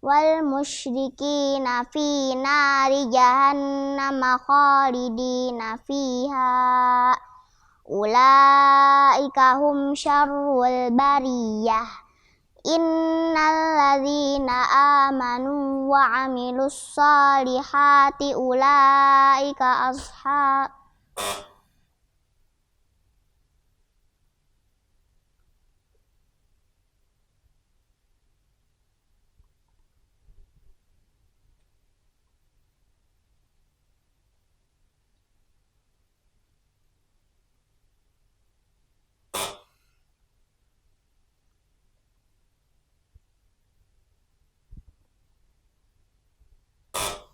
wal musyrikina fi nari jahannam khalidina fiha ulaika hum syarrul bariyah. Innal ladzina amanu wa amilus solihati ulaika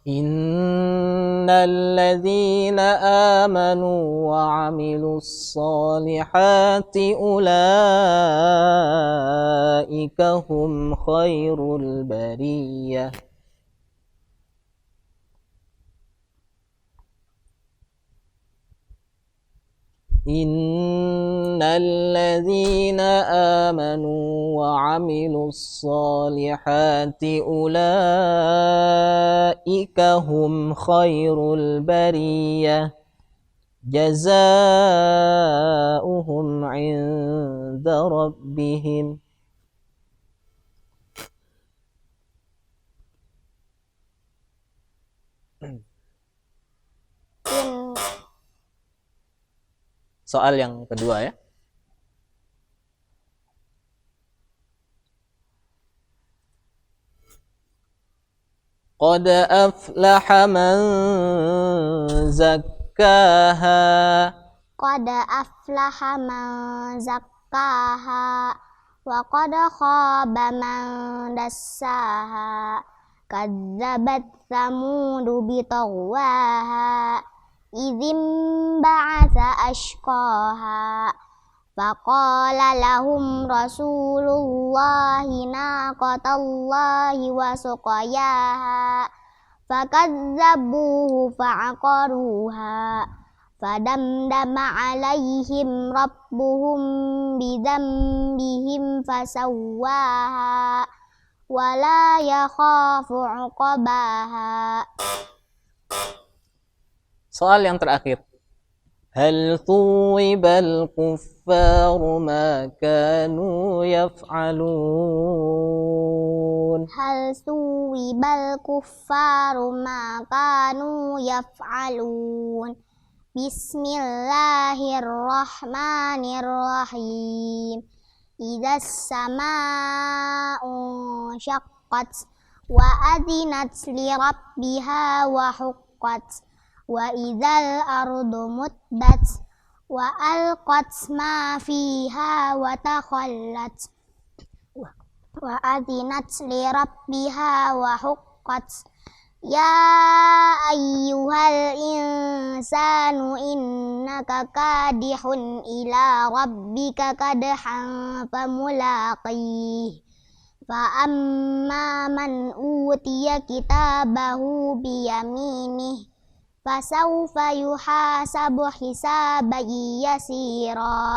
Innal ladzina amanu wa 'amilus solihati ulaika hum khairul bariyah. Innal ladzina amanu wa 'amilus solihati ulaika hum khairul bariyah. Jazaohum 'inda rabbihim. Soal yang kedua ya. Qad aflaha man zakkaha.
Qad aflaha man zakkaha wa qad khaba man dassaha. Kadzabat Tsamudu bitaghwaha idzim ba'atsa ashqaha. Faqala lahum Rasulullahi naqatallahi wa suqayaha. Fakadzabuhu fa'aqaruha. Fadamdama alaihim rabbuhum bidzambihim fasawwaha. Wala yakhafu 'uqbaha.
Soal yang terakhir. Hal thuwibal kuffaru ma kanu yaf'alun.
Hal thuwibal kuffaru ma kanu yaf'alun. Bismillahirrahmanirrahim. Idzas samaa'u syaqqat wa adzinat li rabbiha wa huqqat. Wa idzal ardu muddat wa alqat ma fiha wa takhallat. Wa adzinat li rabbiha wa huqqat. Ya ayyuhal insanu innaka kadihun ila rabbika kadhan famulaqih. Fa amma man utiya kitabahu biyaminih fasawfa yuhasabu hisaban yasira.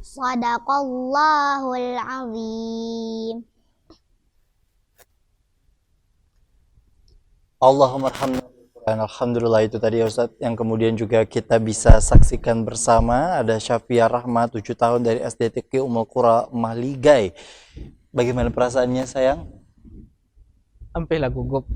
Shadaqallahul azim.
Allahumma alhamdulillah, itu tadi ya Ustadz yang kemudian juga kita bisa saksikan bersama. Ada Syafia Rahmat 7 tahun dari SDTQ Ummul Qura Mahligai. Bagaimana perasaannya sayang?
Sampai lah gugup.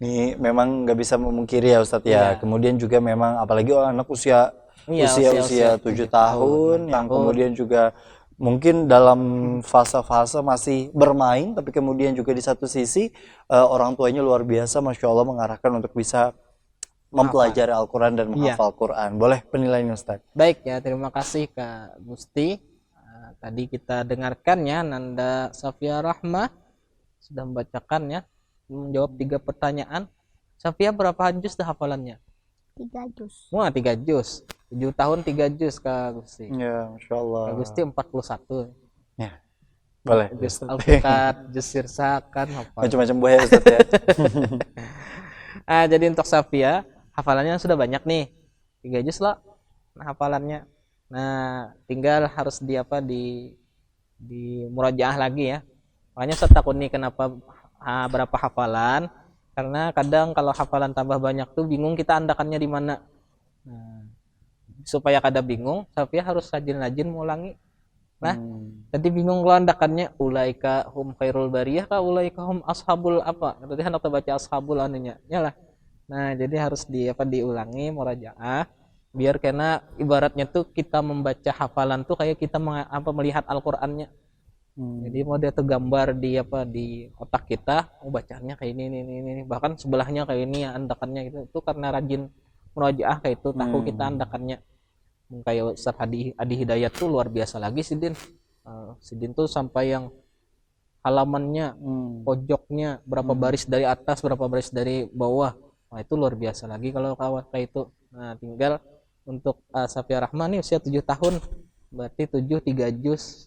Ini memang nggak bisa memungkiri ya Ustadz ya. Kemudian juga memang apalagi anak usia 7 tahun yang kemudian juga mungkin dalam fase-fase masih bermain, tapi kemudian juga di satu sisi orang tuanya luar biasa, Masya Allah, mengarahkan untuk bisa mempelajari Al-Quran dan menghafal Quran. Boleh penilaian Ustaz?
Baik ya, terima kasih Kak Gusti. Tadi kita dengarkan ya Nanda Safia Rahmah sudah membacakan ya, menjawab 3 pertanyaan. Safia berapa juz dah hafalannya?
3 juz.
Wah, 3 juz. 7 tahun 3 juz Kak Gusti.
Ya, Masya Allah.
Kak Gusti 41.
Ya, boleh.
Juz
Ustaz.
Alpukat, juz Sirsakan, hafal.
Macam-macam buaya Ustaz ya.
Jadi untuk Safia, hafalannya sudah banyak nih. 3 juz lah hafalannya. Nah, tinggal harus di murajaah lagi ya. Makanya saya takut nih kenapa berapa hafalan, karena kadang kalau hafalan tambah banyak tuh bingung kita andakannya di mana. Nah, supaya kada bingung, Safia harus rajin-rajin mengulangi. Nah, tadi bingung kalau andakannya ulaika hum khairul bariyah kah ulaika hum ashabul apa? Tadi hendak baca ashabul anunya. Yalah. Nah, jadi harus diulangi murajaah biar karena ibaratnya tuh kita membaca hafalan tuh kayak kita melihat Al-Qur'annya. Jadi mau dia tuh gambar di otak kita, bacaannya kayak ini, bahkan sebelahnya kayak ini ya andakannya gitu. Itu karena rajin murajaah kayak itu, tahu kita andakannya. Kayak Ustaz Adi Hidayat tuh luar biasa lagi Sidin. Sidin tuh sampai yang halamannya, pojoknya, berapa baris dari atas, berapa baris dari bawah. Nah, itu luar biasa lagi kalau kayak itu. Nah, tinggal untuk Safia Rahman nih usia 7 tahun, berarti 7 3 juz.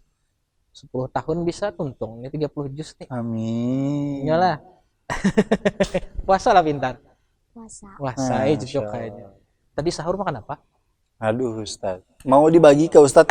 10 tahun bisa tuntung, ini 30 juz nih.
Amin.
Iyalah. Puasa lah pintar.
Puasa.
Cocok kayaknya. Tadi sahur makan apa?
Aduh Ustaz, mau dibagi ke Ustaz?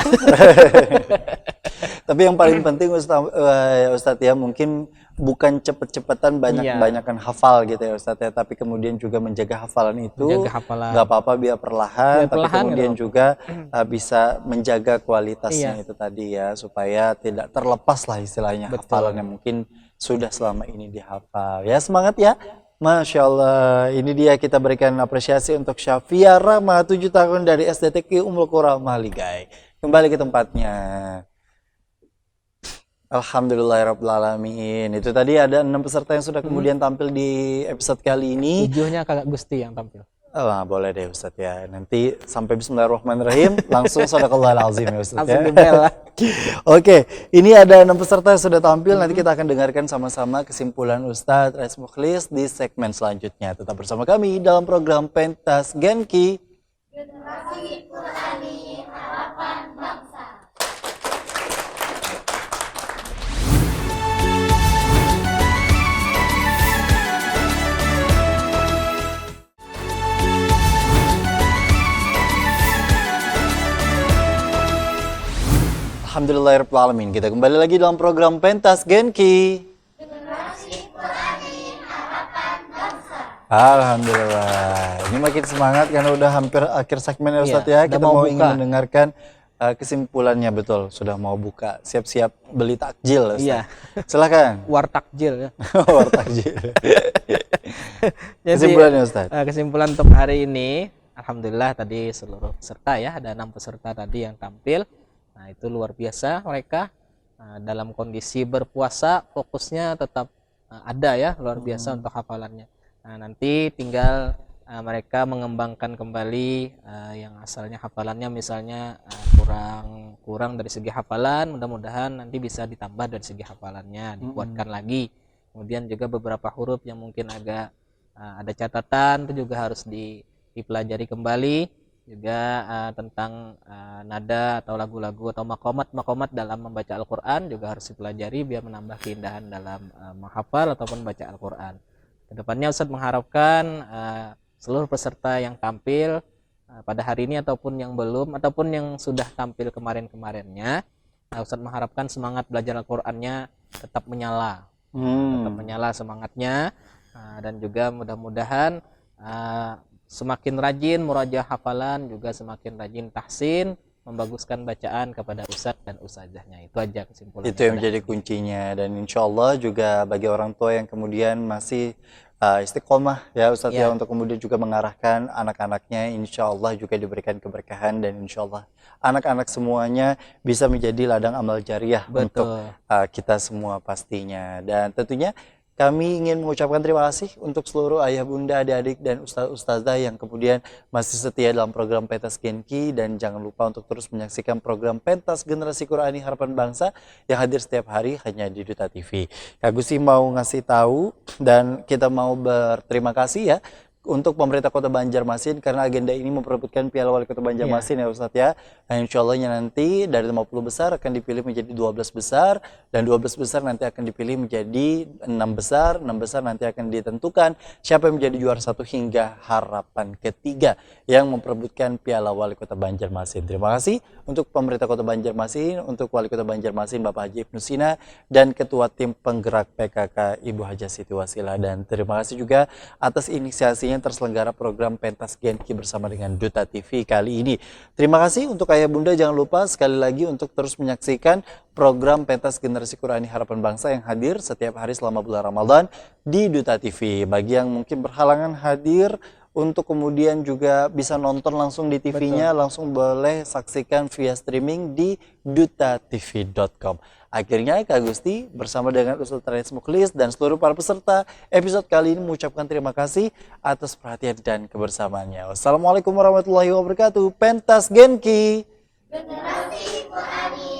Tapi yang paling penting Ustaz ya, mungkin bukan cepet-cepetan banyak-banyakan hafal gitu ya Ustaz ya, tapi kemudian juga menjaga hafalan itu.
Menjaga hafalan.
Nggak apa-apa biar perlahan, tapi kemudian
gitu.
juga bisa menjaga kualitasnya itu tadi ya, supaya tidak terlepas lah istilahnya hafalan yang mungkin sudah selama ini dihafal. Ya semangat ya. Masya Allah, ini dia kita berikan apresiasi untuk Safia Rahma 7 tahun dari SDTQ Ummul Qura Mahligai. Kembali ke tempatnya. Alhamdulillahirrabbilalamin. Itu tadi ada 6 peserta yang sudah kemudian tampil di episode kali ini.
7-nya Kak Gusti yang tampil.
Boleh deh Ustaz ya. Nanti sampai bismillahirrahmanirrahim langsung sadaqallahul azim ya Ustaz ya. Oke, ini ada 6 peserta yang sudah tampil. Nanti kita akan dengarkan sama-sama kesimpulan Ustaz Rais Mukhlis di segmen selanjutnya. Tetap bersama kami dalam program Pentas Genki. Generasi Qurani Harapan Bangsa. Alhamdulillahirrahmanirrahim. Kita kembali lagi dalam program Pentas Genki. Generasi Qurani Harapan Bangsa. Alhamdulillah. Ini makin semangat karena udah hampir akhir segmen ya Ustaz ya. Kita mau ingin mendengarkan kesimpulannya, betul. Sudah mau buka. Siap-siap beli takjil Ustaz.
Iya.
Silakan.
War takjil ya.
War takjil. Kesimpulannya Ustaz.
Kesimpulan untuk hari ini, alhamdulillah tadi seluruh peserta ya, ada 6 peserta tadi yang tampil. Nah, itu luar biasa mereka dalam kondisi berpuasa, fokusnya tetap ada ya, luar biasa untuk hafalannya. Nah, nanti tinggal mereka mengembangkan kembali yang asalnya hafalannya misalnya kurang dari segi hafalan, mudah-mudahan nanti bisa ditambah dari segi hafalannya, dikuatkan lagi. Kemudian juga beberapa huruf yang mungkin agak ada catatan itu juga harus dipelajari kembali. Juga tentang nada atau lagu-lagu atau makomat dalam membaca Al-Quran juga harus dipelajari biar menambah keindahan dalam menghafal ataupun baca Al-Quran. Kedepannya Ustadz mengharapkan seluruh peserta yang tampil pada hari ini ataupun yang belum ataupun yang sudah tampil kemarin-kemarinnya, Ustadz mengharapkan semangat belajar Al-Qurannya tetap menyala, semangatnya, dan juga mudah-mudahan semakin rajin murajaah hafalan, juga semakin rajin tahsin, membaguskan bacaan kepada ustadz dan ustazahnya. Itu aja kesimpulannya.
Itu yang menjadi kuncinya, dan insya Allah juga bagi orang tua yang kemudian masih istiqomah ya Ustadz ya, untuk kemudian juga mengarahkan anak-anaknya, insya Allah juga diberikan keberkahan, dan insya Allah anak-anak semuanya bisa menjadi ladang amal jariah untuk kita semua pastinya. Dan tentunya Kami ingin mengucapkan terima kasih untuk seluruh ayah bunda, adik-adik, dan ustaz-ustazah yang kemudian masih setia dalam program Pentas Genki. Dan jangan lupa untuk terus menyaksikan program Pentas Generasi Qurani Harapan Bangsa yang hadir setiap hari hanya di Duta TV. Kak Gusti mau ngasih tahu dan kita mau berterima kasih ya untuk pemerintah Kota Banjarmasin karena agenda ini memperebutkan Piala Wali Kota Banjarmasin ya Ustadz ya. Nah, insya Allahnya nanti dari 50 besar akan dipilih menjadi 12 besar dan 12 besar nanti akan dipilih menjadi 6 besar, 6 besar nanti akan ditentukan siapa yang menjadi juara 1 hingga harapan ketiga yang memperebutkan Piala Wali Kota Banjarmasin. Terima kasih untuk pemerintah Kota Banjarmasin, untuk Wali Kota Banjarmasin Bapak Haji Ibnu Sina dan Ketua Tim Penggerak PKK Ibu Haja Siti Wasila, dan terima kasih juga atas inisiasinya terselenggara program Pentas Genki bersama dengan Duta TV kali ini. Terima kasih untuk ayah bunda, jangan lupa sekali lagi untuk terus menyaksikan program Pentas Generasi Qurani Harapan Bangsa yang hadir setiap hari selama bulan Ramadan di Duta TV. Bagi yang mungkin berhalangan hadir untuk kemudian juga bisa nonton langsung di TV-nya, langsung boleh saksikan via streaming di dutatv.com. Akhirnya Kak Gusti bersama dengan Ustaz Rais Mukhlis dan seluruh para peserta episode kali ini mengucapkan terima kasih atas perhatian dan kebersamaannya. Wassalamualaikum warahmatullahi wabarakatuh. Pentas Genki. Generasi Qurani